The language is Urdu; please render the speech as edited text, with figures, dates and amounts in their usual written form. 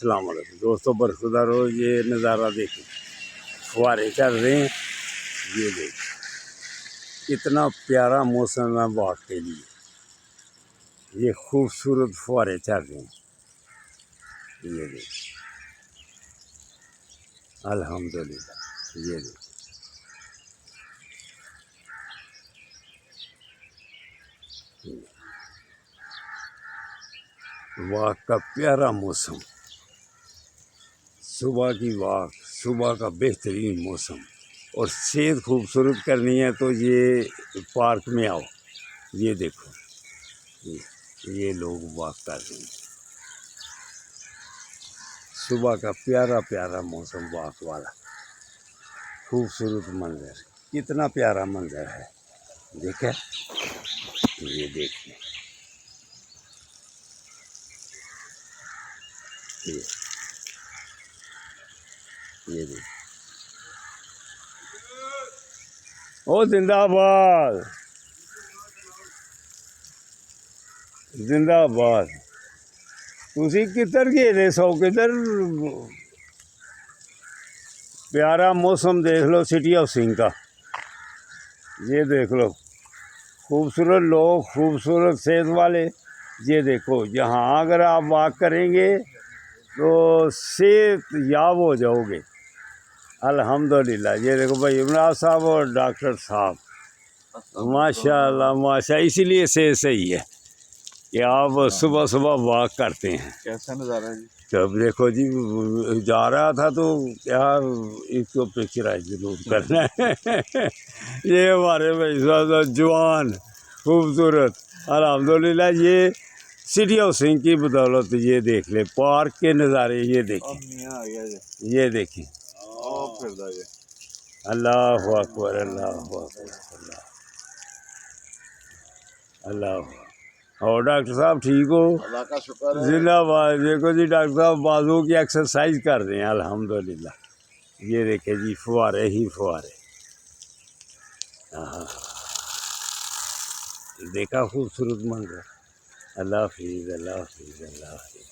السلام علیکم دوستوں، برخدا رو یہ نظارہ دیکھیں، فوارے چل رہے ہیں، یہ دیکھیں کتنا پیارا موسم ہے واک کے لیے، یہ خوبصورت فوارے چل رہے ہیں، یہ دیکھیں الحمدللہ، یہ دیکھیں واک کا پیارا موسم، صبح کی واک، صبح کا بہترین موسم، اور صحت خوبصورت کرنی ہے تو یہ پارک میں آؤ، یہ دیکھو یہ لوگ واک کر رہے ہیں، صبح کا پیارا پیارا موسم، واک والا خوبصورت منظر، کتنا پیارا منظر ہے، دیکھیں یہ دیکھیں یہ دیکھیں او زندہ آباد، زندہ آباد، تسی کدھر گئے تھے سو کدھر؟ پیارا موسم دیکھ لو سٹی ہاؤسنگ کا، یہ دیکھ لو خوبصورت لوگ، خوبصورت صحت والے، یہ دیکھو یہاں اگر آپ واک کریں گے تو صحت یاب ہو جاؤ گے الحمدللہ۔ یہ دیکھو بھائی عمران صاحب اور ڈاکٹر صاحب، ماشاء اللہ ماشاء اللہ، اسی لیے صحت صحیح ہے کہ آپ صبح صبح واک کرتے ہیں۔ کیسا نظارہ ہے جی؟ جب دیکھو جی جا رہا تھا تو کیا اس کو پکچرائز ضرور کرنا ہے یہ ہمارے بھائی صاحب جوان خوبصورت الحمدللہ، یہ سٹی ہاؤسنگ کی بدولت، یہ دیکھ لیں پارک کے نظارے، یہ دیکھیں میاں آ گیا جی، یہ دیکھیں پھر دا جی، اللہ اکبر اللہ اکبر اللہ اکبر۔ اور ڈاکٹر صاحب ٹھیک ہو؟ اللہ کا شکر ہے۔ زندہ باد۔ دیکھو جی ڈاکٹر صاحب بازو کی ایکسرسائز کر رہے ہیں الحمدللہ، یہ دیکھیں جی فوارے ہی فوارے، دیکھا خوبصورت منظر۔ اللہ حافظ اللہ حافظ اللہ حافظ۔